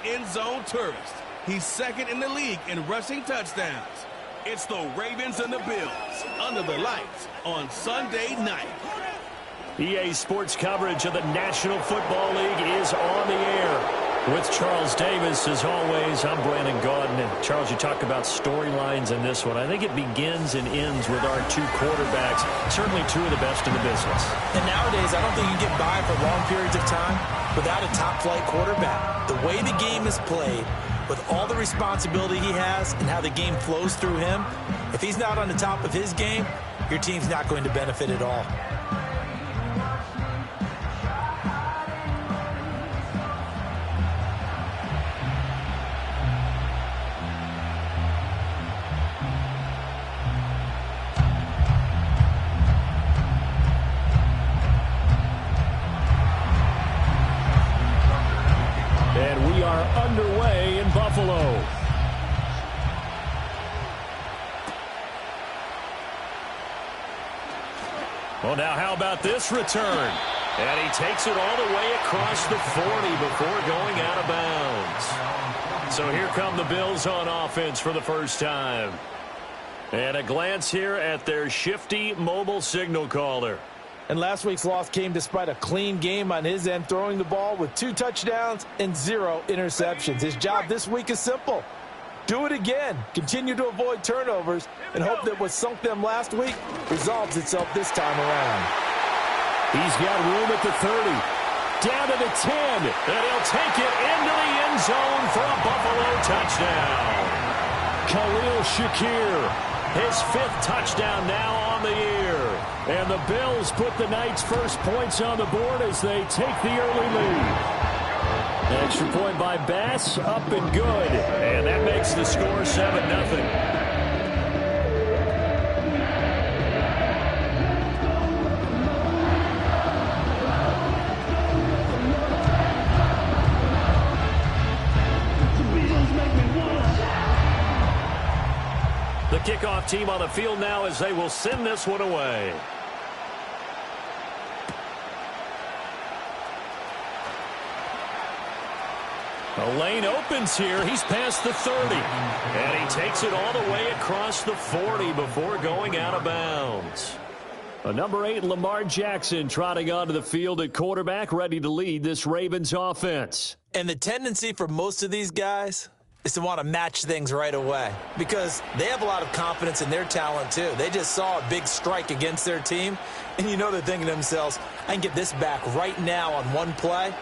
end zone tourist. He's second in the league in rushing touchdowns. It's the Ravens and the Bills under the lights on Sunday night. EA Sports coverage of the National Football League is on the air. With Charles Davis, as always, I'm Brandon Gaudin. And Charles, you talk about storylines in this one. I think it begins and ends with our two quarterbacks, certainly two of the best in the business. And nowadays, I don't think you get by for long periods of time without a top-flight quarterback. The way the game is played, with all the responsibility he has and how the game flows through him, if he's not on the top of his game, your team's not going to benefit at all. And we are underway in Buffalo. Well, now how about this return? And he takes it all the way across the 40 before going out of bounds. So here come the Bills on offense for the first time. And a glance here at their shifty mobile signal caller. And last week's loss came despite a clean game on his end, throwing the ball with 2 touchdowns and 0 interceptions. His job this week is simple. Do it again. Continue to avoid turnovers and hope that what sunk them last week resolves itself this time around. He's got room at the 30. Down to the 10. And he'll take it into the end zone for a Buffalo touchdown. Khalil Shakir. His 5th touchdown now on the year. And the Bills put the night's first points on the board as they take the early lead. Extra point by Bass, up and good. And that makes the score 7-0. The kickoff team on the field now as they will send this one away. The lane opens here. He's past the 30. And he takes it all the way across the 40 before going out of bounds. A number 8, Lamar Jackson, trotting onto the field at quarterback, ready to lead this Ravens offense. And the tendency for most of these guys is to want to match things right away because they have a lot of confidence in their talent too. They just saw a big strike against their team, and you know they're thinking to themselves, I can get this back right now on one play.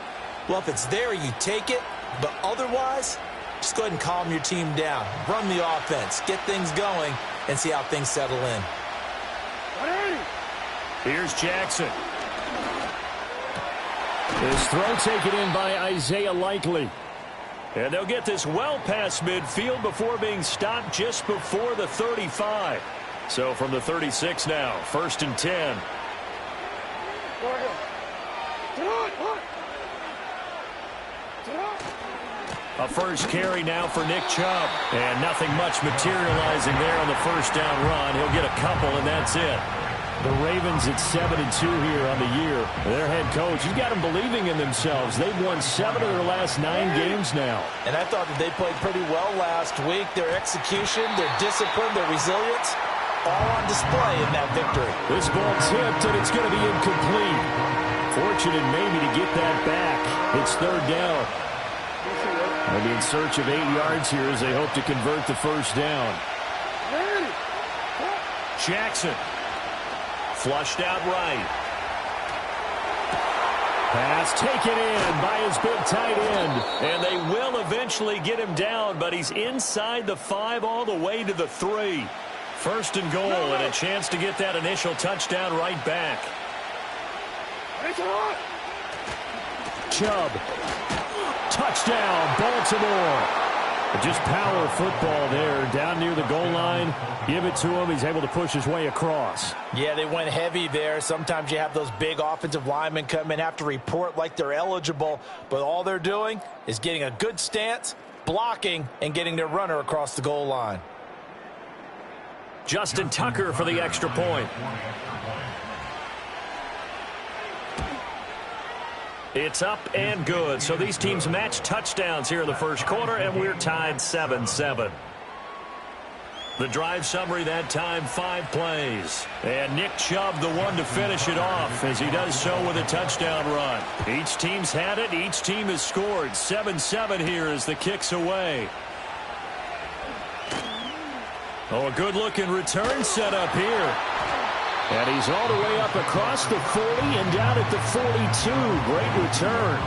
Well, if it's there, you take it, but otherwise, just go ahead and calm your team down. Run the offense, get things going, and see how things settle in. Here's Jackson. His throw taken in by Isaiah Likely. And they'll get this well past midfield before being stopped just before the 35. So from the 36 now, 1st and 10. A first carry now for Nick Chubb. And nothing much materializing there on the first down run. He'll get a couple, and that's it. The Ravens at 7-2 here on the year. Their head coach, he's got them believing in themselves. They've won 7 of their last 9 games now. And I thought that they played pretty well last week. Their execution, their discipline, their resilience, all on display in that victory. This ball tipped, and it's going to be incomplete. Fortunate maybe to get that back. It's 3rd down. They'll be in search of 8 yards here as they hope to convert the first down. Jackson. Flushed out right. Pass taken in by his big tight end. And they will eventually get him down, but he's inside the 5 all the way to the 3. 1st and goal, and a chance to get that initial touchdown right back. Chubb. Touchdown, Baltimore. Just power football there, down near the goal line. Give it to him. He's able to push his way across. Yeah, they went heavy there. Sometimes you have those big offensive linemen come in, have to report like they're eligible, but all they're doing is getting a good stance, blocking, and getting their runner across the goal line. Justin Tucker for the extra point. It's up and good. So these teams match touchdowns here in the first quarter, and we're tied 7-7. The drive summary that time, 5 plays. And Nick Chubb, the one to finish it off, as he does so with a touchdown run. Each team's had it. Each team has scored. 7-7 here as the kick's away. Oh, a good-looking return set up here. And he's all the way up across the 40 and down at the 42. Great return.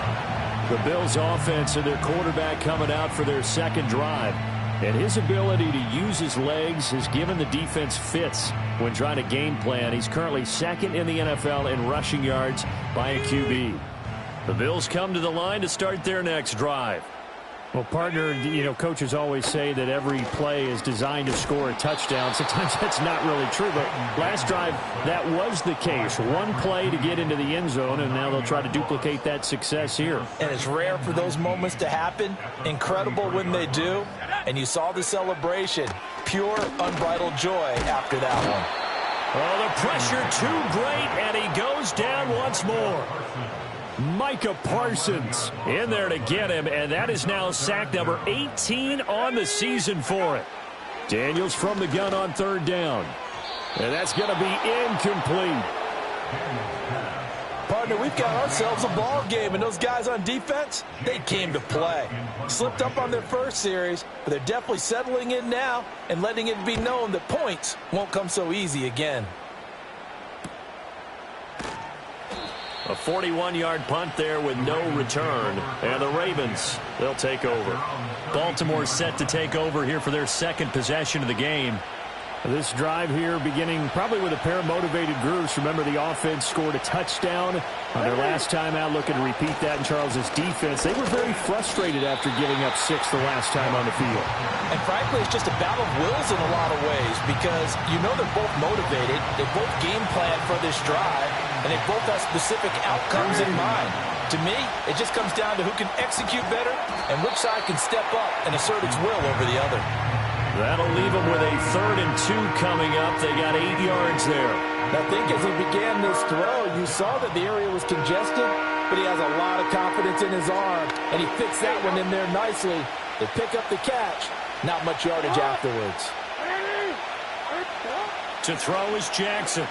The Bills' offense and their quarterback coming out for their second drive. And his ability to use his legs has given the defense fits when trying to game plan. He's currently second in the NFL in rushing yards by a QB. The Bills come to the line to start their next drive. Well, partner, coaches always say that every play is designed to score a touchdown. Sometimes that's not really true, but last drive, that was the case. One play to get into the end zone, and now they'll try to duplicate that success here. And it's rare for those moments to happen. Incredible when they do. And you saw the celebration. Pure, unbridled joy after that one. Oh, the pressure too great, and he goes down once more. Micah Parsons in there to get him, and that is now sack number 18 on the season for it. Daniels from the gun on third down. And that's going to be incomplete. Partner, we've got ourselves a ball game, and those guys on defense, they came to play. Slipped up on their first series, but they're definitely settling in now and letting it be known that points won't come so easy again. A 41-yard punt there with no return. And the Ravens, they'll take over. Baltimore set to take over here for their second possession of the game. This drive here beginning probably with a pair of motivated groups. Remember, the offense scored a touchdown on their last time out, looking to repeat that in Charles's defense. They were very frustrated after giving up 6 the last time on the field. And frankly, it's just a battle of wills in a lot of ways because they're both motivated. They both game plan for this drive, and they both have specific outcomes in mind. To me, it just comes down to who can execute better and which side can step up and assert its will over the other. That'll leave them with a 3rd and 2 coming up. They got 8 yards there. I think as he began this throw, you saw that the area was congested, but he has a lot of confidence in his arm, and he fits that one in there nicely. They pick up the catch. Not much yardage afterwards. To throw is Jackson.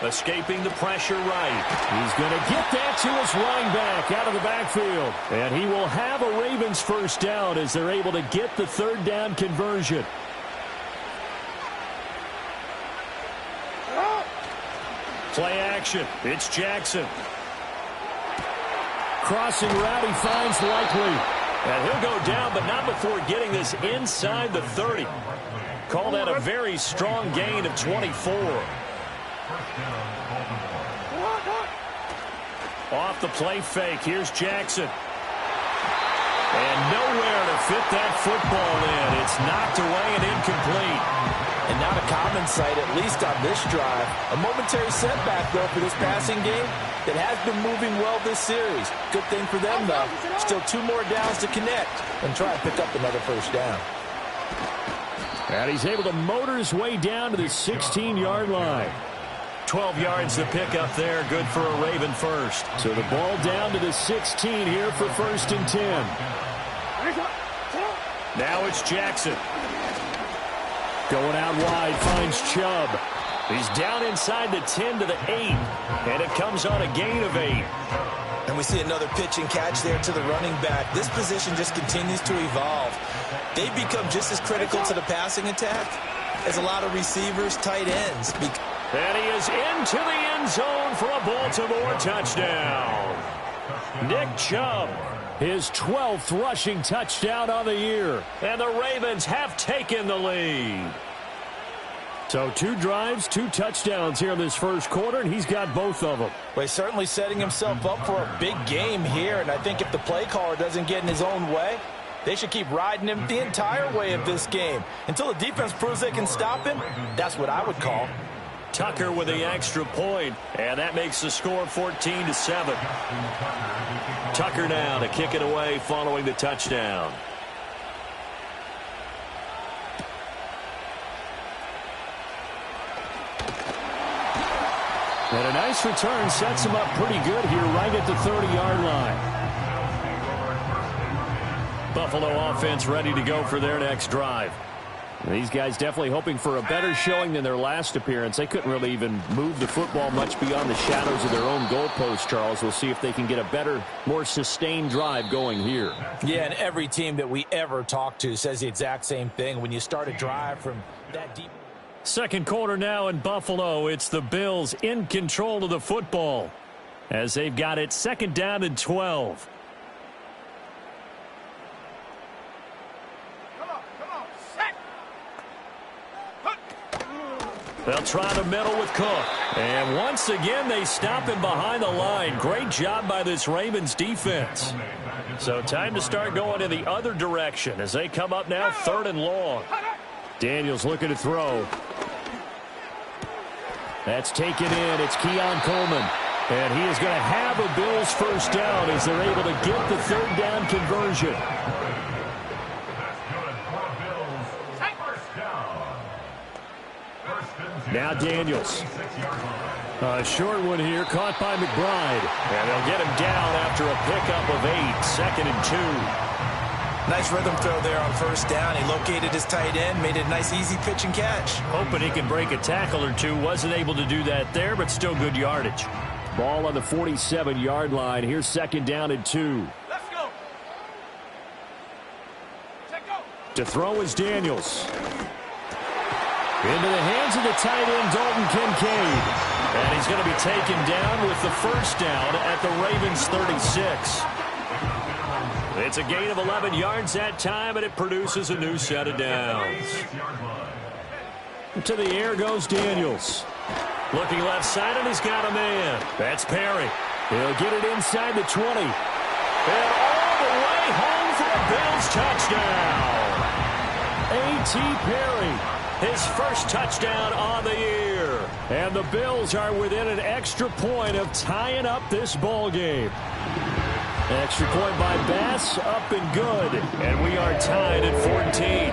Escaping the pressure right. He's going to get that to his running back out of the backfield. And he will have a Ravens first down as they're able to get the 3rd down conversion. Play action. It's Jackson. Crossing route, he finds Likely. And he'll go down, but not before getting this inside the 30. Call that a very strong gain of 24. Off the play fake. Here's Jackson. And nowhere to fit that football in. It's knocked away and incomplete. And not a common sight, at least on this drive. A momentary setback, though, for this passing game that has been moving well this series. Good thing for them, though. Still 2 more downs to connect and try and pick up another first down. And he's able to motor his way down to the 16-yard line. 12 yards to pick up there. Good for a Raven first. So the ball down to the 16 here for 1st and 10. Now it's Jackson. Going out wide, finds Chubb. He's down inside the 10 to the 8. And it comes on a gain of 8. And we see another pitch and catch there to the running back. This position just continues to evolve. They become just as critical to the passing attack as a lot of receivers, tight ends. And he is into the end zone for a Baltimore touchdown. Nick Chubb, his 12th rushing touchdown on the year. And the Ravens have taken the lead. So 2 drives, 2 touchdowns here in this first quarter, and he's got both of them. Well, he's certainly setting himself up for a big game here, and I think if the play caller doesn't get in his own way, they should keep riding him the entire way of this game. Until the defense proves they can stop him, that's what I would call. Tucker with the extra point, and that makes the score 14-7. Tucker now to kick it away following the touchdown. And a nice return sets him up pretty good here right at the 30-yard line. Buffalo offense ready to go for their next drive. These guys definitely hoping for a better showing than their last appearance. They couldn't really even move the football much beyond the shadows of their own goalpost, Charles. We'll see if they can get a better, more sustained drive going here. Yeah, and every team that we ever talk to says the exact same thing. When you start a drive from that deep. Second quarter now in Buffalo. It's the Bills in control of the football as they've got it 2nd down and 12. They'll try the middle with Cook. And once again, they stop him behind the line. Great job by this Ravens defense. So time to start going in the other direction as they come up now 3rd and long. Daniels looking to throw. That's taken in. It's Keon Coleman. And he is going to have a Bills first down as they're able to get the 3rd down conversion. Now Daniels. A short one here, caught by McBride. And they'll get him down after a pickup of 8, 2nd and 2. Nice rhythm throw there on first down. He located his tight end, made it a nice easy pitch and catch. Hoping he can break a tackle or two. Wasn't able to do that there, but still good yardage. Ball on the 47-yard line. Here's 2nd down and 2. Let's go. To throw is Daniels. Into the hands of the tight end, Dalton Kincaid. And he's going to be taken down with the first down at the Ravens 36. It's a gain of 11 yards that time, and it produces a new set of downs. To the air goes Daniels. Looking left side, and he's got a man. That's Perry. He'll get it inside the 20. And all the way home for a Bills touchdown. A.T. Perry. His first touchdown on the year. And the Bills are within an extra point of tying up this ball game. Extra point by Bass, up and good. And we are tied at 14.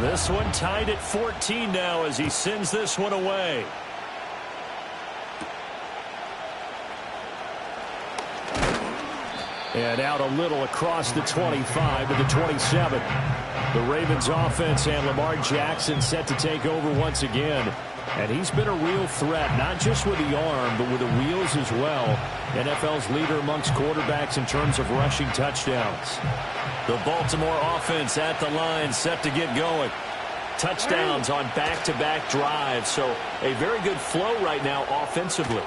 This one tied at 14 now as he sends this one away. And out a little across the 25 to the 27. The Ravens offense and Lamar Jackson set to take over once again. And he's been a real threat, not just with the arm, but with the wheels as well. NFL's leader amongst quarterbacks in terms of rushing touchdowns. The Baltimore offense at the line set to get going. Touchdowns on back-to-back drives, so a very good flow right now offensively.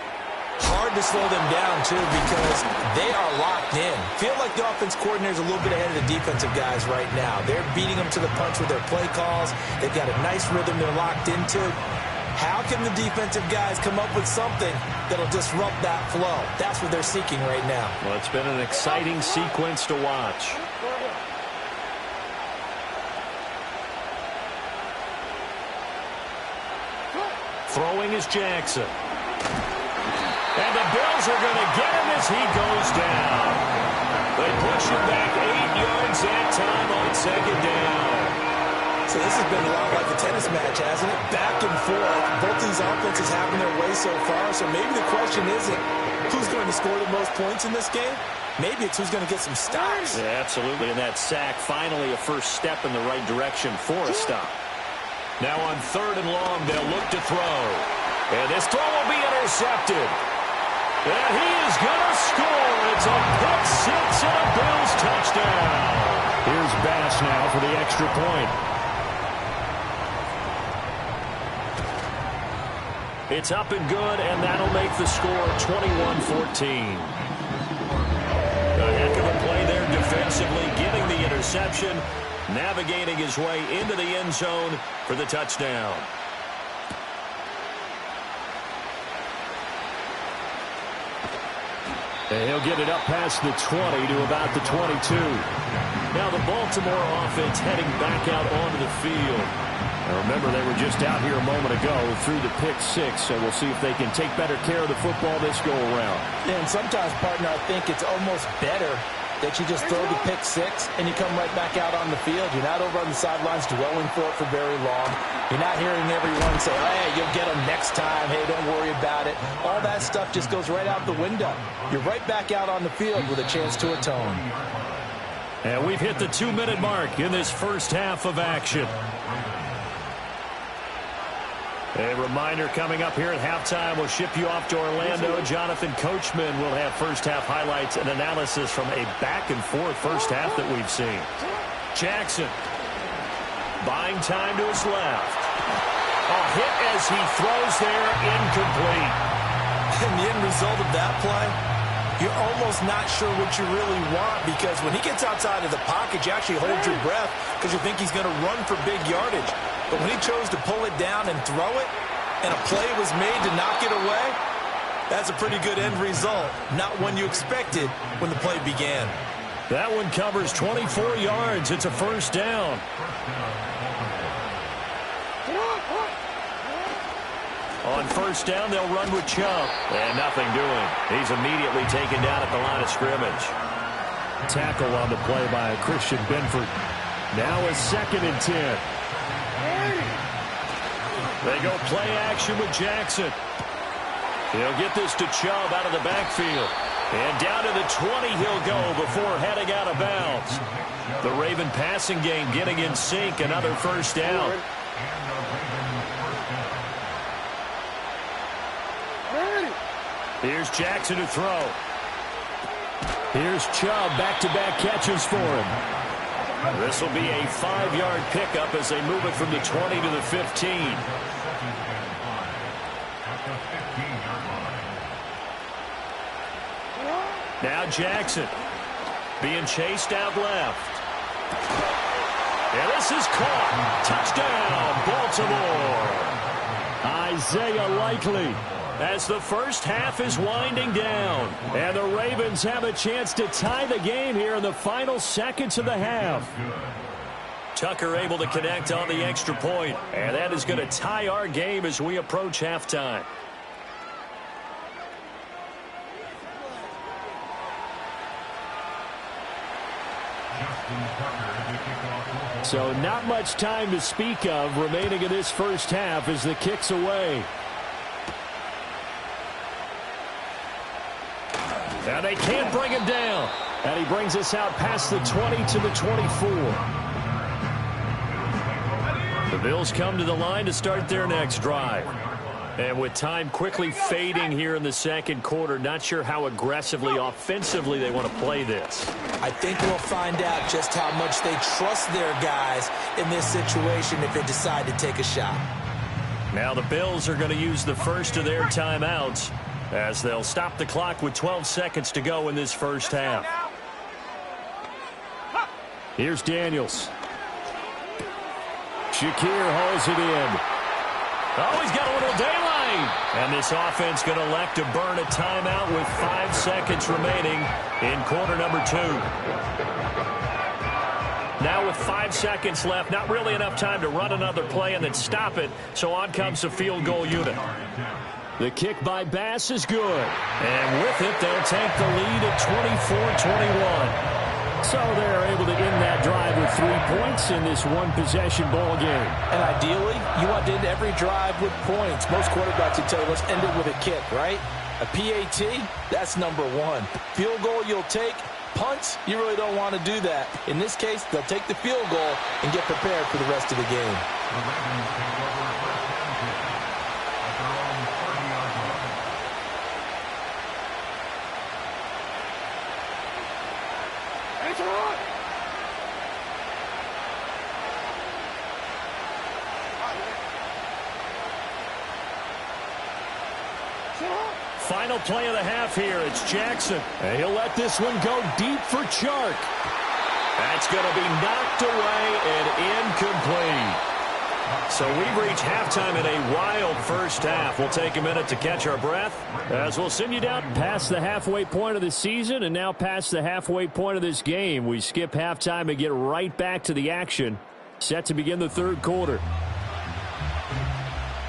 Hard to slow them down, too, because they are locked in. Feel like the offense coordinator is a little bit ahead of the defensive guys right now. They're beating them to the punch with their play calls. They've got a nice rhythm they're locked into. How can the defensive guys come up with something that'll disrupt that flow? That's what they're seeking right now. Well, it's been an exciting sequence to watch. Throwing is Jackson. And the Bills are going to get him as he goes down. They push him back 8 yards that time on 2nd down. So this has been a lot like a tennis match, hasn't it? Back and forth. Both these offenses having their way so far. So maybe the question isn't who's going to score the most points in this game. Maybe it's who's going to get some stops. Yeah, absolutely. And that sack, finally a first step in the right direction for a stop. Now on 3rd and long, they'll look to throw. And this throw will be intercepted. And he is going to score. It's a pick six and a Bills touchdown. Here's Bass now for the extra point. It's up and good, and that'll make the score 21-14. A heck of a play there defensively, getting the interception, navigating his way into the end zone for the touchdown. And he'll get it up past the 20 to about the 22. Now the Baltimore offense heading back out onto the field. Now remember, they were just out here a moment ago through the pick six, so we'll see if they can take better care of the football this go around. And sometimes, partner, I think it's almost better that you just throw the pick six and you come right back out on the field. You're not over on the sidelines dwelling for it for very long. You're not hearing everyone say, hey, you'll get them next time. Hey, don't worry about it. All that stuff just goes right out the window. You're right back out on the field with a chance to atone. And we've hit the 2-minute mark in this first half of action. A reminder coming up here at halftime. We'll ship you off to Orlando. Jonathan Coachman will have first-half highlights and analysis from a back-and-forth first half that we've seen. Jackson buying time to his left. A hit as he throws there, incomplete. And the end result of that play, you're almost not sure what you really want, because when he gets outside of the pocket, you actually hold your breath because you think he's going to run for big yardage. But when he chose to pull it down and throw it, and a play was made to knock it away, that's a pretty good end result. Not one you expected when the play began. That one covers 24 yards. It's a first down. On first down, they'll run with Chubb. And nothing doing. He's immediately taken down at the line of scrimmage. Tackle on the play by Christian Benford. Now a 2nd and 10. They go play action with Jackson. He'll get this to Chubb out of the backfield. And down to the 20 he'll go before heading out of bounds. The Raven passing game getting in sync. Another first down. Here's Jackson to throw. Here's Chubb, back-to-back catches for him. This will be a 5-yard pickup as they move it from the 20 to the 15. Now Jackson being chased out left. And this is caught. Touchdown, Baltimore. Isaiah Likely. As the first half is winding down. And the Ravens have a chance to tie the game here in the final seconds of the half. Tucker able to connect on the extra point. And that is going to tie our game as we approach halftime. So not much time to speak of remaining in this first half as the kick's away. And they can't bring him down. And he brings us out past the 20 to the 24. The Bills come to the line to start their next drive. And with time quickly fading here in the second quarter, not sure how aggressively, offensively they want to play this. I think we'll find out just how much they trust their guys in this situation if they decide to take a shot. Now the Bills are going to use the first of their timeouts as they'll stop the clock with 12 seconds to go in this first half. Here's Daniels. Shakir hauls it in. Oh, he's got a little daylight. And this offense going to elect to burn a timeout with 5 seconds remaining in quarter number 2. Now with 5 seconds left, not really enough time to run another play and then stop it. So on comes the field goal unit. The kick by Bass is good. And with it, they'll take the lead at 24-21. So they're able to end that drive with 3 points in this one-possession ball game. And ideally, you want to end every drive with points. Most quarterbacks would tell you, let's end it with a kick, right? A PAT, that's number 1. Field goal you'll take. Punts, you really don't want to do that. In this case, they'll take the field goal and get prepared for the rest of the game. Final play of the half here. It's Jackson. And he'll let this one go deep for Chark. That's going to be knocked away and incomplete. So we've reached halftime in a wild first half. We'll take a minute to catch our breath as we'll send you down past the halfway point of the season and now past the halfway point of this game. We skip halftime and get right back to the action. Set to begin the third quarter.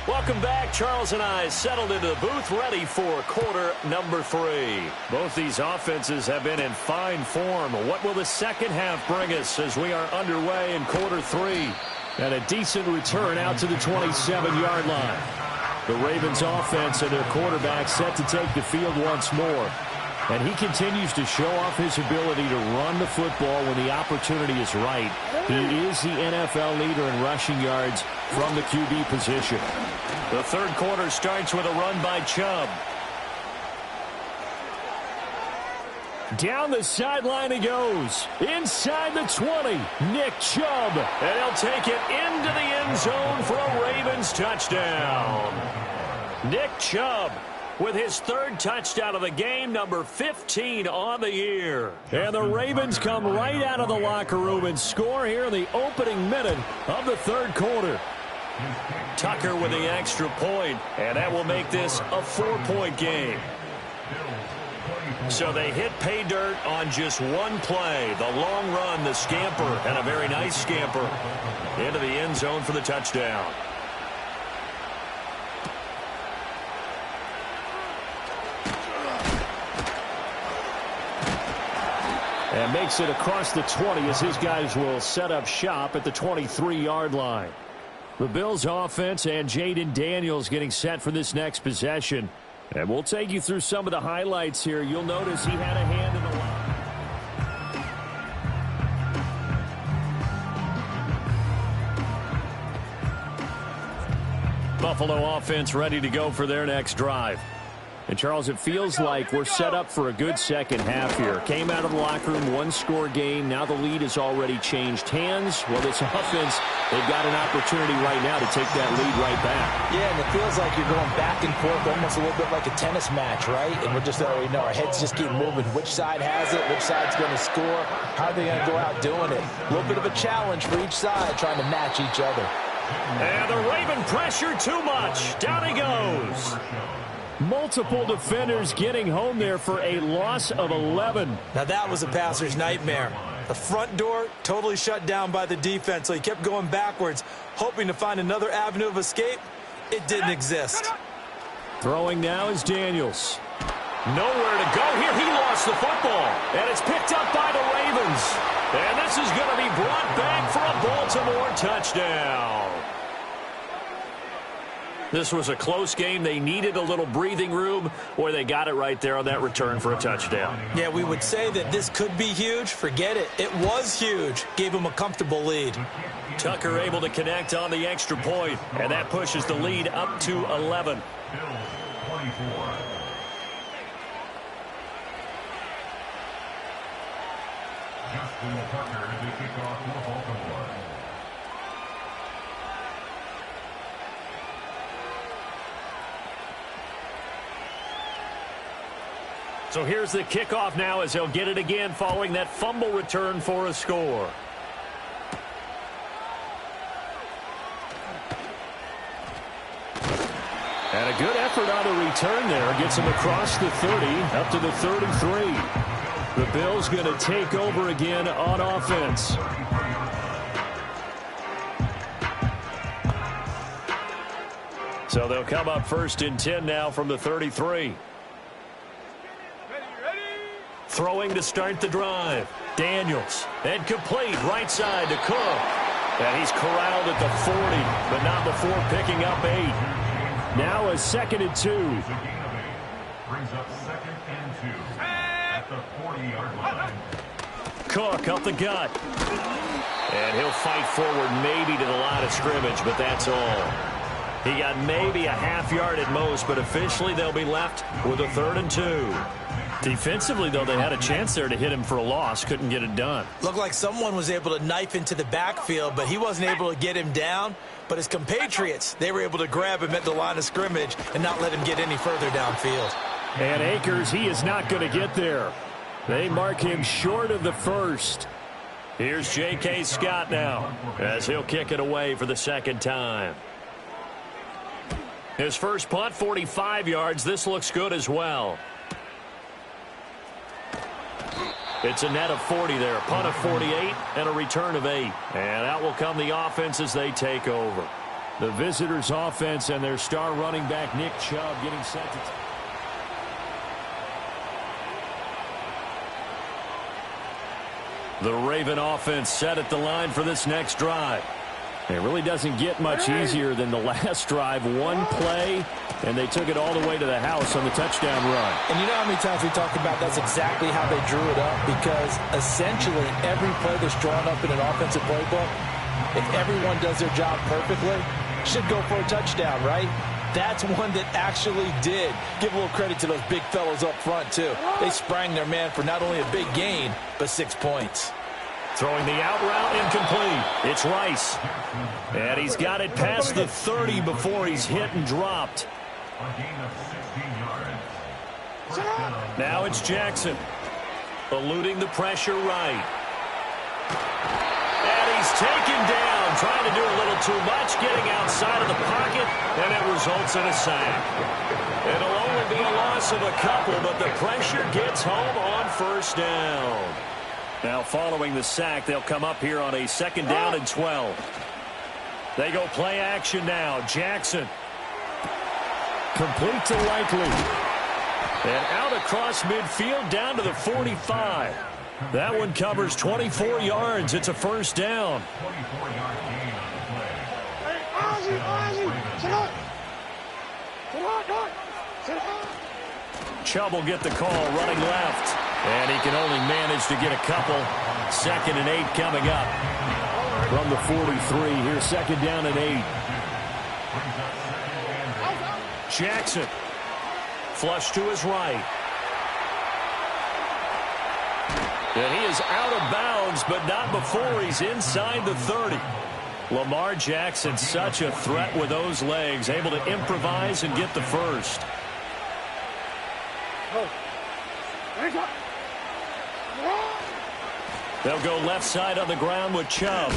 Welcome Welcome back. Charles and I settled into the booth, ready for quarter number 3. Both these offenses have been in fine form. What will the second half bring us as we are underway in quarter 3? And a decent return out to the 27-yard line. The Ravens offense and their quarterback set to take the field once more. And he continues to show off his ability to run the football when the opportunity is right. He is the NFL leader in rushing yards from the QB position. The third quarter starts with a run by Chubb. Down the sideline he goes. Inside the 20, Nick Chubb. And he'll take it into the end zone for a Ravens touchdown. Nick Chubb with his third touchdown of the game, number 15 on the year. And the Ravens come right out of the locker room and score here in the opening minute of the third quarter. Tucker with the extra point, and that will make this a 4-point game. So they hit pay dirt on just one play. The long run, the scamper, and a very nice scamper into the end zone for the touchdown. And makes it across the 20 as his guys will set up shop at the 23-yard line. The Bills offense and Jaden Daniels getting set for this next possession. And we'll take you through some of the highlights here. You'll notice he had a hand in the line. Buffalo offense ready to go for their next drive. And, Charles, it feels like we're set up for a good second half here. Came out of the locker room, one-score game. Now the lead has already changed hands. Well, this offense, they've got an opportunity right now to take that lead right back. Yeah, and it feels like you're going back and forth almost a little bit like a tennis match, right? And we're just already know our heads just keep moving. Which side has it? Which side's going to score? How are they going to go out doing it? A little bit of a challenge for each side trying to match each other. And the Raven pressure too much. Down he goes. Multiple defenders getting home there for a loss of 11. Now that was a passer's nightmare. The front door totally shut down by the defense, so he kept going backwards, hoping to find another avenue of escape. It didn't exist. Throwing now is Daniels. Nowhere to go here. He lost the football, and it's picked up by the Ravens. And this is going to be brought back for a Baltimore touchdown. This was a close game. They needed a little breathing room, or they got it right there on that return for a touchdown. Yeah, we would say that this could be huge. Forget it. It was huge. Gave him a comfortable lead. Tucker able to connect on the extra point, and that pushes the lead up to 11. Justin Tucker to kick off for Baltimore. So here's the kickoff now as they'll get it again following that fumble return for a score. And a good effort on the return there. Gets him across the 30, up to the 33. The Bills going to take over again on offense. So they'll come up first and 10 now from the 33. Throwing to start the drive. Daniels. And complete right side to Cook. And he's corralled at the 40, but not before picking up 8. Now a 2nd and 2. Brings up 2nd and 2 at the 40-yard line. Cook up the gut. And he'll fight forward maybe to the line of scrimmage, but that's all. He got maybe a half yard at most, but officially they'll be left with a 3rd and 2. Defensively, though, they had a chance there to hit him for a loss. Couldn't get it done. Looked like someone was able to knife into the backfield, but he wasn't able to get him down. But his compatriots, they were able to grab him at the line of scrimmage and not let him get any further downfield. And Akers, he is not going to get there. They mark him short of the 1st. Here's J.K. Scott now as he'll kick it away for the 2nd time. His first punt, 45 yards. This looks good as well. It's a net of 40 there, a punt of 48, and a return of 8. And out will come the offense as they take over. The visitors' offense and their star running back, Nick Chubb, getting set to... The Raven offense set at the line for this next drive. It really doesn't get much easier than the last drive. One play, and they took it all the way to the house on the touchdown run. And you know how many times we talk about that's exactly how they drew it up? Because essentially every play that's drawn up in an offensive playbook, if everyone does their job perfectly, should go for a touchdown, right? That's one that actually did. Give a little credit to those big fellows up front, too. They sprang their man for not only a big gain, but 6 points. Throwing the out route incomplete. It's Rice. And he's got it past the 30 before he's hit and dropped. A gain of 16 yards. Now it's Jackson. Eluding the pressure right. And he's taken down, trying to do a little too much, getting outside of the pocket, and it results in a sack. It'll only be a loss of a couple, but the pressure gets home on first down. Now following the sack, they'll come up here on a 2nd down and 12. They go play action now. Jackson. Complete to Likely. And out across midfield down to the 45. That one covers 24 yards. It's a first down. 24-yard gain on the play. Chubb will get the call running left. And he can only manage to get a couple. 2nd and 8 coming up. From the 43, here's 2nd down and 8. Jackson. Flush to his right. And he is out of bounds, but not before he's inside the 30. Lamar Jackson, such a threat with those legs, able to improvise and get the first. They'll go left side on the ground with Chubb.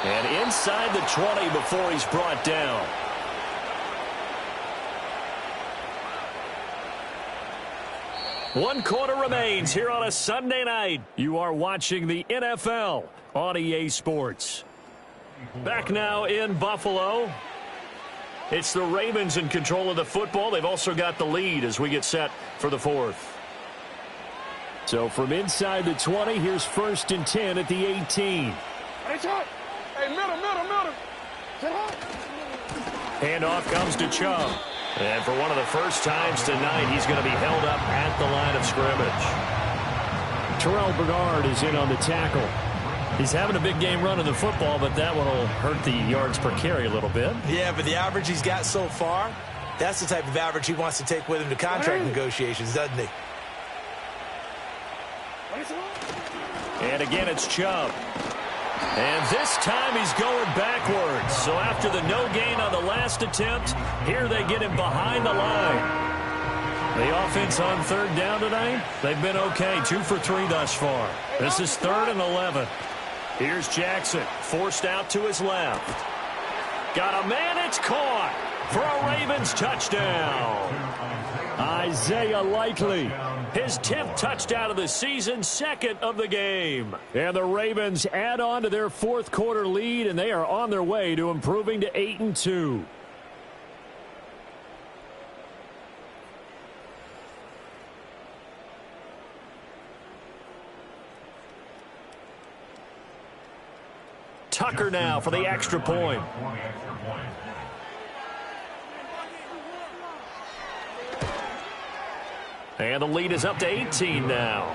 And inside the 20 before he's brought down. One quarter remains here on a Sunday night. You are watching the NFL on EA Sports. Back now in Buffalo. It's the Ravens in control of the football. They've also got the lead as we get set for the 4th. So from inside the 20, here's 1st and 10 at the 18. Hey, middle. Handoff comes to Chubb. And for one of the first times tonight, he's going to be held up at the line of scrimmage. Terrell Bernard is in on the tackle. He's having a big game running the football, but that one will hurt the yards per carry a little bit. Yeah, but the average he's got so far, that's the type of average he wants to take with him to contract negotiations, doesn't he? And again, it's Chubb. And this time he's going backwards. So after the no gain on the last attempt, here they get him behind the line. The offense on 3rd down tonight, they've been okay. 2 for 3 thus far. This is 3rd and 11. Here's Jackson, forced out to his left. Got a man, it's caught for a Ravens touchdown. Isaiah Likely, his 10th touchdown of the season, 2nd of the game. And the Ravens add on to their 4th quarter lead, and they are on their way to improving to 8-2. Tucker now for the extra point. And the lead is up to 18 now.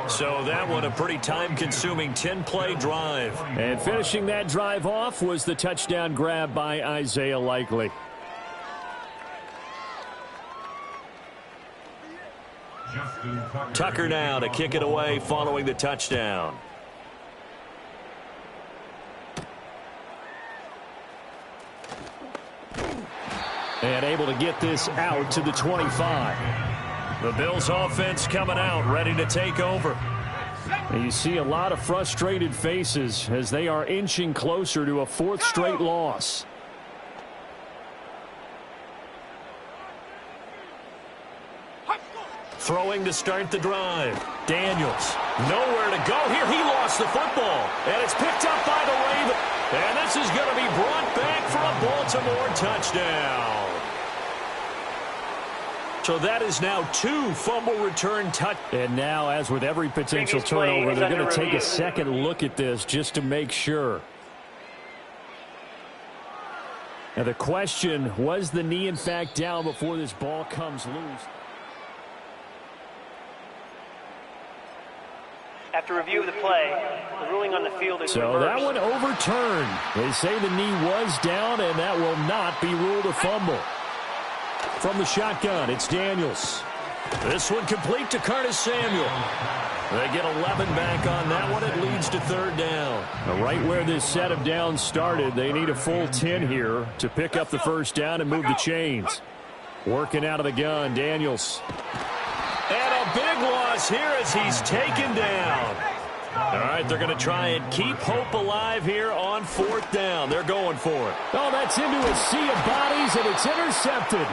So that one a pretty time-consuming 10-play drive. And finishing that drive off was the touchdown grab by Isaiah Likely. Tucker now to kick it away following the touchdown. And able to get this out to the 25. The Bills offense coming out, ready to take over. And you see a lot of frustrated faces as they are inching closer to a 4th straight loss. Throwing to start the drive. Daniels, nowhere to go here. He lost the football, and it's picked up by the Ravens. And this is going to be brought back for a Baltimore touchdown. So that is now 2 fumble return touch. And now, as with every potential turnover, they're going to take a second look at this just to make sure. Now the question, was the knee in fact down before this ball comes loose? After review of the play, the ruling on the field is so reversed. That one overturned. They say the knee was down, and that will not be ruled a fumble. From the shotgun, it's Daniels. This one complete to Curtis Samuel. They get 11 back on that one. It leads to 3rd down. Now right where this set of downs started, they need a full 10 here to pick up the first down and move the chains. Working out of the gun, Daniels. And a big loss here as he's taken down. All right, they're going to try and keep hope alive here on 4th down. They're going for it. Oh, that's into a sea of bodies, and it's intercepted.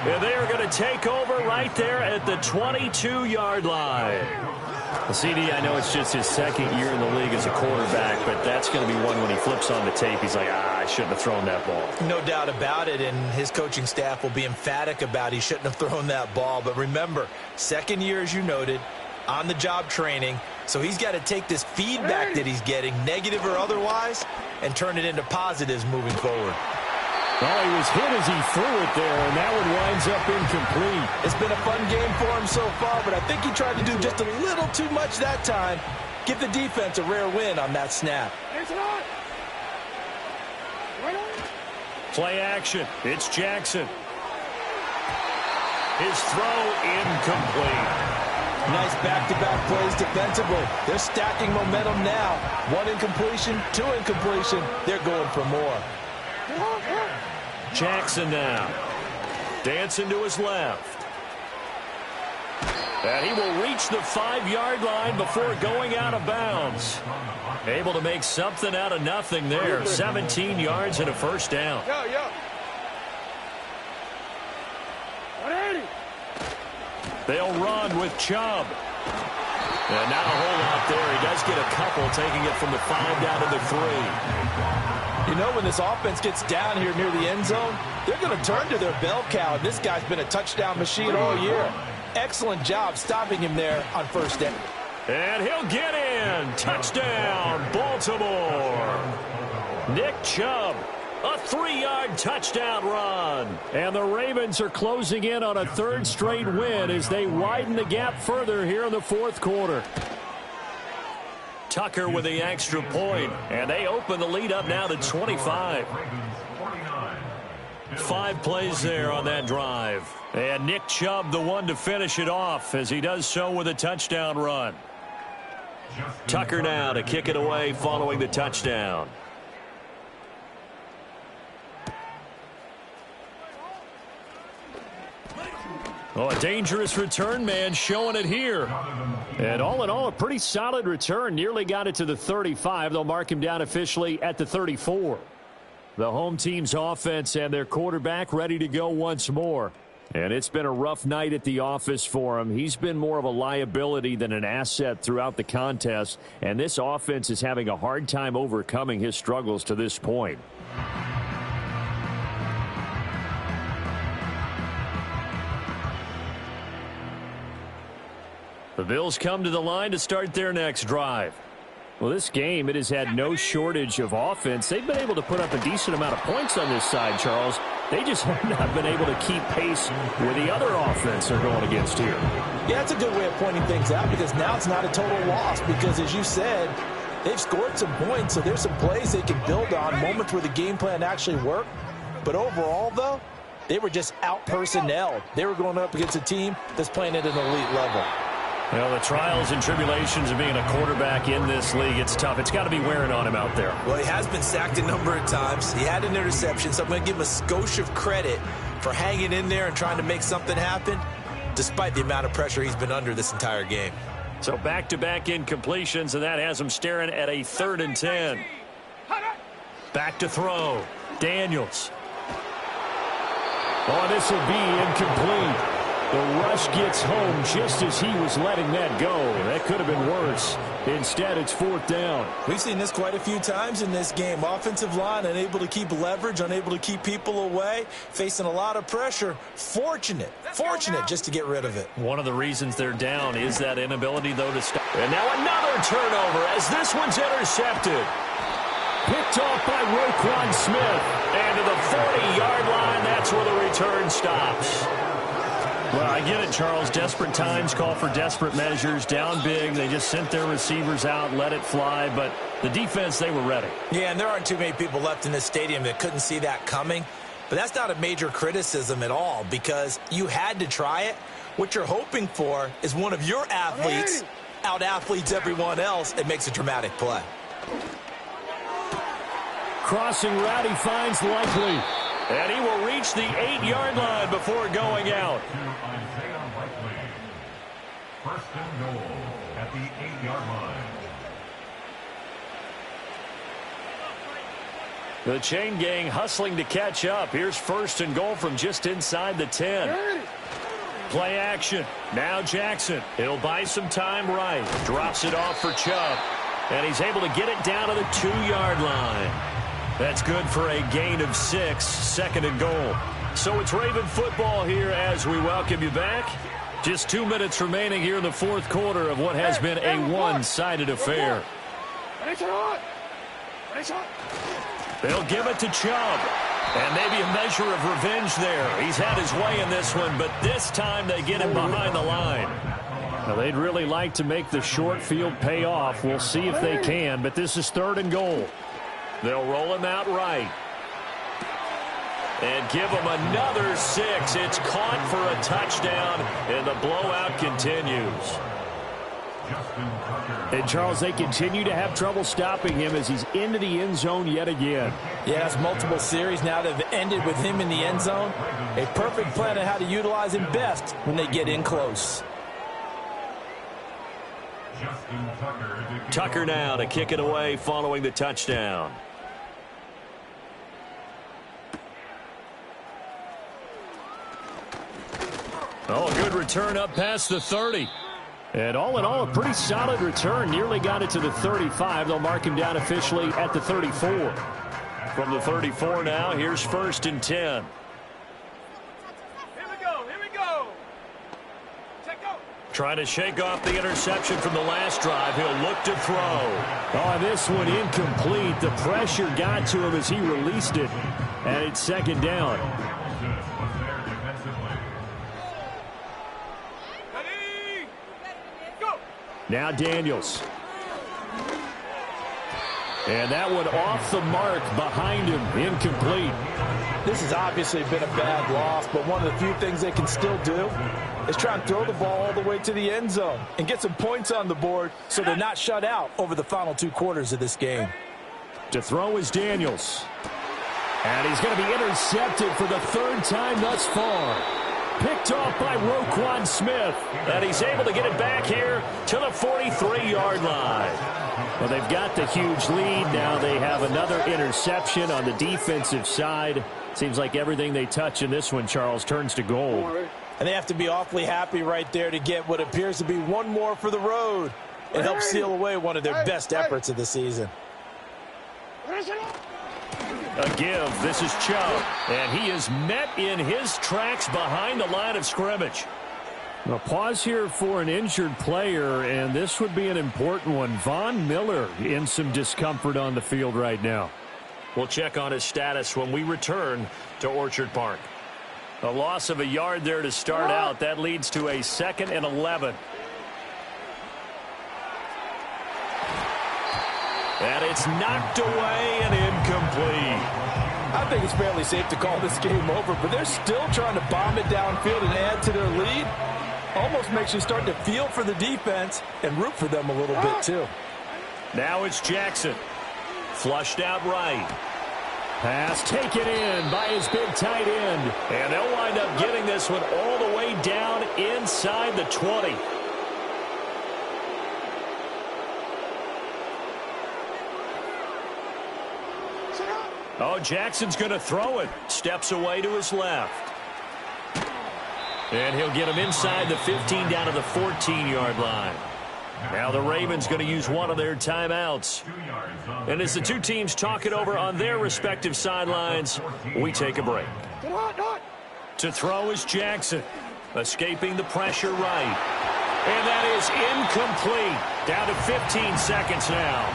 And they are going to take over right there at the 22-yard line. Well, CD, I know it's just his 2nd year in the league as a quarterback, but that's going to be one when he flips on the tape. He's like, I shouldn't have thrown that ball. No doubt about it, and his coaching staff will be emphatic about he shouldn't have thrown that ball. But remember, 2nd year, as you noted, on-the-job training. So he's got to take this feedback that he's getting, negative or otherwise, and turn it into positives moving forward. Well, he was hit as he threw it there, and that one winds up incomplete. It's been a fun game for him so far, but I think he tried to do just a little too much that time. Give the defense a rare win on that snap. Play action. It's Jackson. His throw incomplete. Nice back-to-back plays defensively. They're stacking momentum now. 1 incompletion, 2 incompletion. They're going for more. Jackson now. Dancing to his left. And he will reach the 5-yard line before going out of bounds. Able to make something out of nothing there. 17 yards and a first down. They'll run with Chubb. And not a whole lot there. He does get a couple, taking it from the 5 down to the 3. You know, when this offense gets down here near the end zone, they're going to turn to their bell cow. This guy's been a touchdown machine all year. Excellent job stopping him there on 1st down. And he'll get in. Touchdown, Baltimore. Nick Chubb, a 3-yard touchdown run. And the Ravens are closing in on a 3rd straight win as they widen the gap further here in the 4th quarter. Tucker with the extra point, and they open the lead up now to 25. 5 plays there on that drive. And Nick Chubb, the one to finish it off, as he does so with a touchdown run. Tucker now to kick it away following the touchdown. Oh, a dangerous return man showing it here. And all in all, a pretty solid return. Nearly got it to the 35. They'll mark him down officially at the 34. The home team's offense and their quarterback ready to go once more. And it's been a rough night at the office for him. He's been more of a liability than an asset throughout the contest. And this offense is having a hard time overcoming his struggles to this point. The Bills come to the line to start their next drive. Well, this game, it has had no shortage of offense. They've been able to put up a decent amount of points on this side, Charles. They just have not been able to keep pace with the other offense they're going against here. Yeah, that's a good way of pointing things out because now it's not a total loss because, as you said, they've scored some points, so there's some plays they can build on, moments where the game plan actually worked. But overall, though, they were just out-personnelled. They were going up against a team that's playing at an elite level. Well, the trials and tribulations of being a quarterback in this league, it's tough. It's got to be wearing on him out there. Well, he has been sacked a number of times. He had an interception, so I'm going to give him a skosh of credit for hanging in there and trying to make something happen, despite the amount of pressure he's been under this entire game. So back-to-back incompletions, and that has him staring at a 3rd and 10. Back to throw. Daniels. Oh, this will be incomplete. The rush gets home just as he was letting that go. That could have been worse. Instead, it's 4th down. We've seen this quite a few times in this game. Offensive line unable to keep leverage, unable to keep people away, facing a lot of pressure. Fortunate just to get rid of it. One of the reasons they're down is that inability, though, to stop. And now another turnover as this one's intercepted. Picked off by Roquan Smith. And to the 40-yard line, that's where the return stops. Well, I get it, Charles. Desperate times call for desperate measures. Down big. They just sent their receivers out, let it fly. But the defense, they were ready. Yeah, and there aren't too many people left in this stadium that couldn't see that coming. But that's not a major criticism at all because you had to try it. What you're hoping for is one of your athletes out-athletes everyone else and makes a dramatic play. Crossing route, he finds Likely. And he will reach the 8-yard line before going out. First and goal at the 8-yard line. The chain gang hustling to catch up. Here's 1st and goal from just inside the 10. Play action. Now Jackson. He'll buy some time right. Drops it off for Chubb. And he's able to get it down to the 2-yard line. That's good for a gain of 6, 2nd and goal. So it's Raven football here as we welcome you back. Just 2 minutes remaining here in the 4th quarter of what has been a one-sided affair. They'll give it to Chubb. And maybe a measure of revenge there. He's had his way in this one, but this time they get him behind the line. Now, they'd really like to make the short field pay off. We'll see if they can, but this is 3rd and goal. They'll roll him out right. And give him another 6. It's caught for a touchdown, and the blowout continues. And, Charles, they continue to have trouble stopping him as he's into the end zone yet again. Yeah, it's multiple series now that have ended with him in the end zone. A perfect plan on how to utilize him best when they get in close. Tucker now to kick it away following the touchdown. Oh, a good return up past the 30. And all in all, a pretty solid return. Nearly got it to the 35. They'll mark him down officially at the 34. From the 34 now, here's 1st and 10. Here we go. Check go. Trying to shake off the interception from the last drive. He'll look to throw. Oh, this one incomplete. The pressure got to him as he released it. And it's 2nd down. Now Daniels. And that one off the mark behind him. Incomplete. This has obviously been a bad loss, but one of the few things they can still do is try and throw the ball all the way to the end zone and get some points on the board so they're not shut out over the final 2 quarters of this game. To throw is Daniels. And he's going to be intercepted for the 3rd time thus far. Picked off by Roquan Smith. And he's able to get it back here to the 43-yard line. Well, they've got the huge lead. Now they have another interception on the defensive side. Seems like everything they touch in this one, Charles, turns to gold. And they have to be awfully happy right there to get what appears to be one more for the road and help seal away one of their best efforts of the season. A give. This is Chubb. And he is met in his tracks behind the line of scrimmage. A pause here for an injured player, and this would be an important one. Von Miller in some discomfort on the field right now. We'll check on his status when we return to Orchard Park. A loss of a yard there to start out. That leads to a 2nd and 11. And it's knocked away and incomplete. I think it's fairly safe to call this game over, but they're still trying to bomb it downfield and add to their lead. Almost makes you start to feel for the defense and root for them a little bit, too. Now it's Jackson. Flushed out right. Pass taken in by his big tight end. And they'll wind up getting this one all the way down inside the 20. Oh, Jackson's going to throw it. Steps away to his left. And he'll get him inside the 15 down to the 14-yard line. Now the Ravens going to use one of their timeouts. And as the two teams talk it over on their respective sidelines, we take a break. To throw is Jackson. Escaping the pressure right. And that is incomplete. Down to 15 seconds now.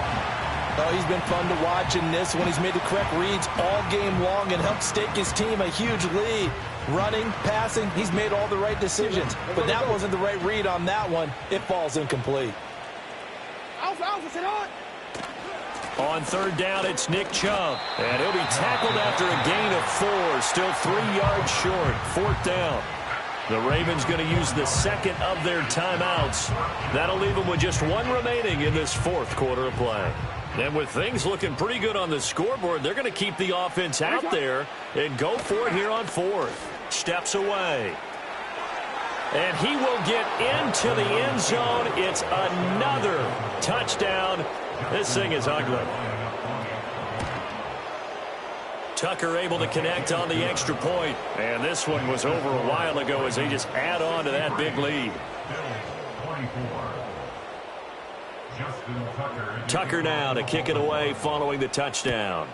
Oh, he's been fun to watch in this one. He's made the correct reads all game long and helped stake his team a huge lead. Running, passing, he's made all the right decisions. But that wasn't the right read on that one. It falls incomplete. On third down, it's Nick Chubb. And he'll be tackled after a gain of 4. Still 3 yards short. Fourth down. The Ravens going to use the second of their timeouts. That'll leave them with just one remaining in this fourth quarter of play. And with things looking pretty good on the scoreboard, they're going to keep the offense out there and go for it here on fourth. Steps away. And he will get into the end zone. It's another touchdown. This thing is ugly. Tucker able to connect on the extra point. And this one was over a while ago as they just add on to that big lead. Tucker now to kick it away following the touchdown.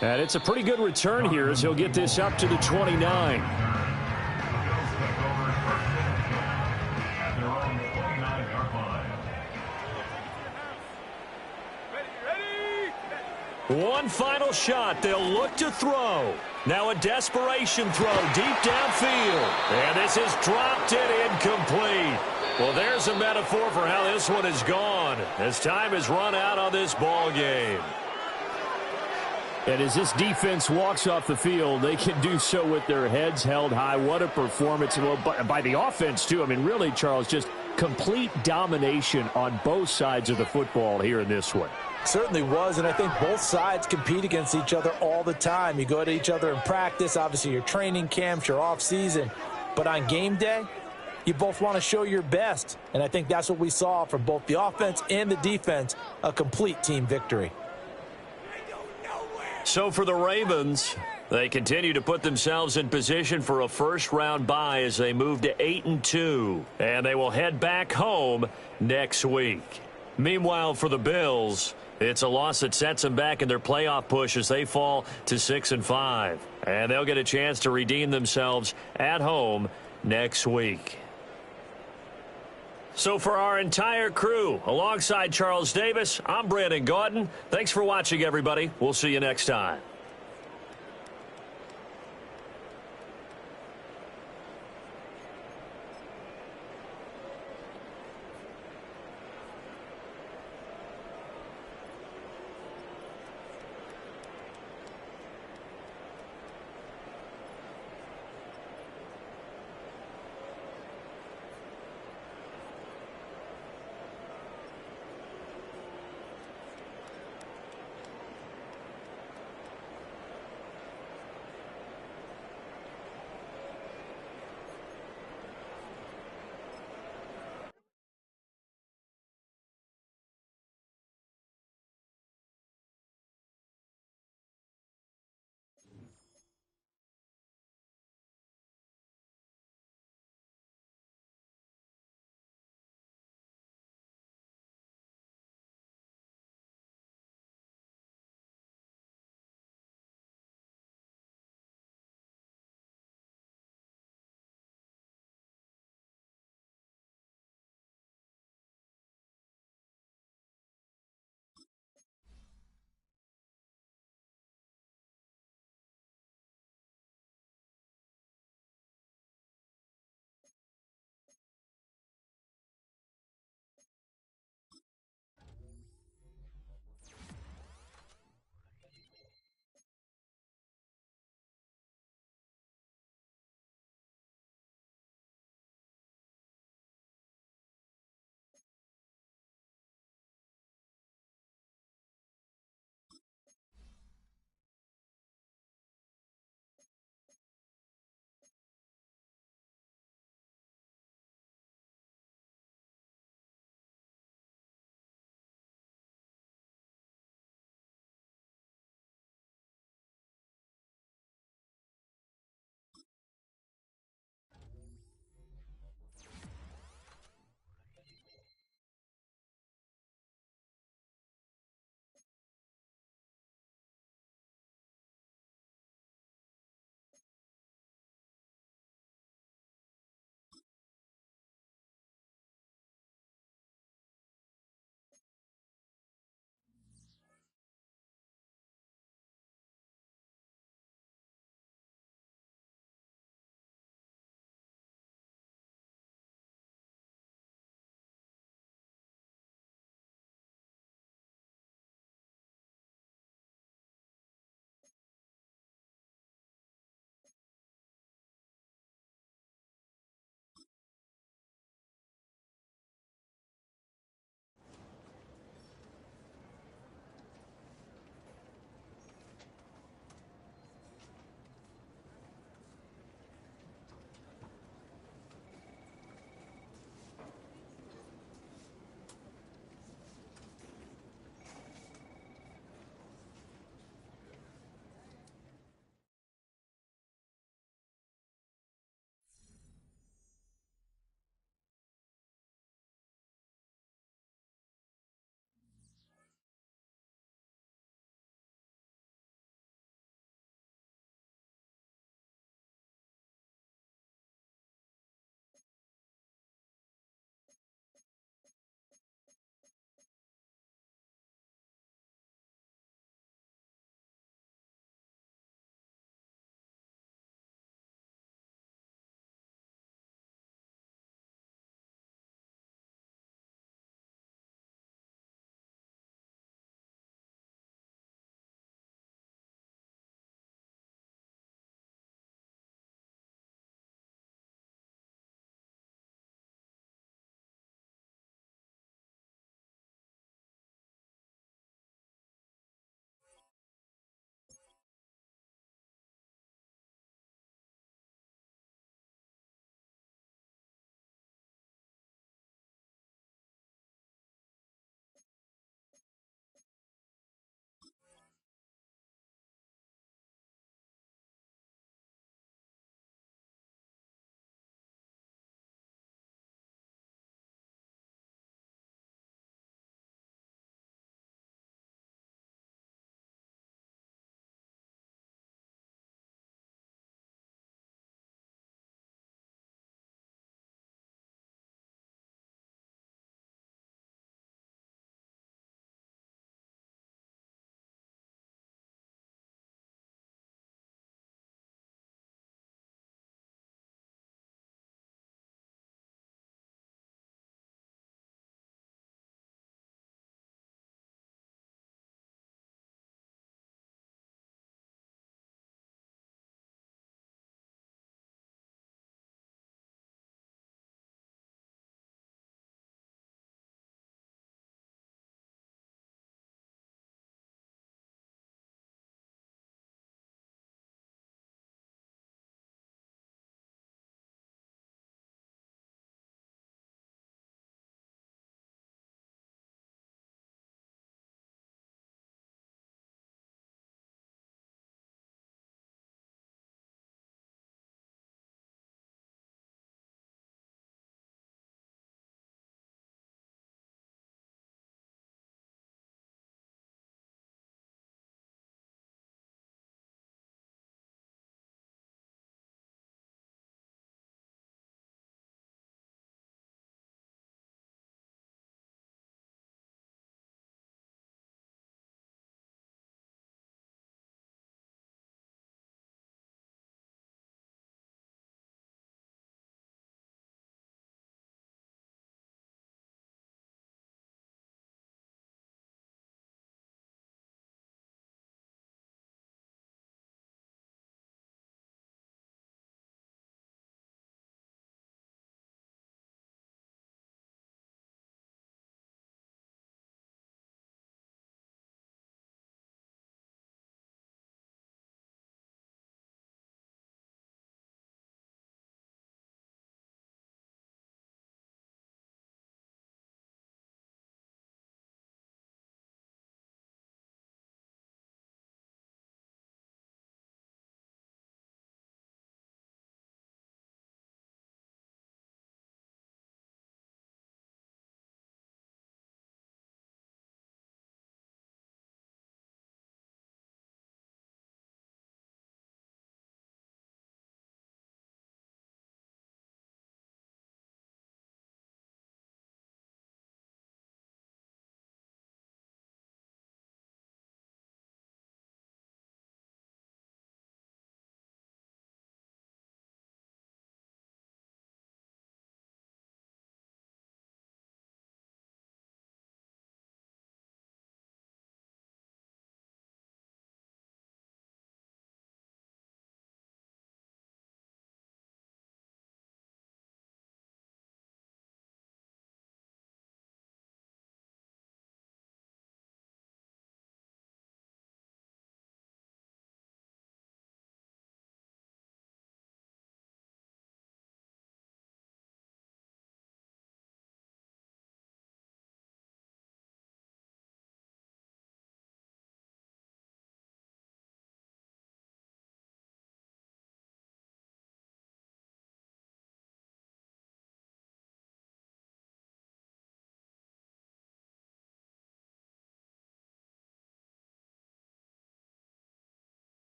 And it's a pretty good return here as he'll get this up to the 29. One final shot. They'll look to throw. Now a desperation throw deep downfield. And this is dropped and incomplete. Well, there's a metaphor for how this one is gone as time has run out on this ball game. And as this defense walks off the field, they can do so with their heads held high. What a performance. Well, by the offense, too. I mean, really, Charles, just complete domination on both sides of the football here in this one. Certainly was, and I think both sides compete against each other all the time. You go at each other in practice, obviously your training camps, your off-season. But on game day, you both want to show your best. And I think that's what we saw from both the offense and the defense, a complete team victory. So for the Ravens, they continue to put themselves in position for a first-round bye as they move to 8-2. And they will head back home next week. Meanwhile, for the Bills, it's a loss that sets them back in their playoff push as they fall to 6-5. And they'll get a chance to redeem themselves at home next week. So for our entire crew, alongside Charles Davis, I'm Brandon Gaudin. Thanks for watching, everybody. We'll see you next time.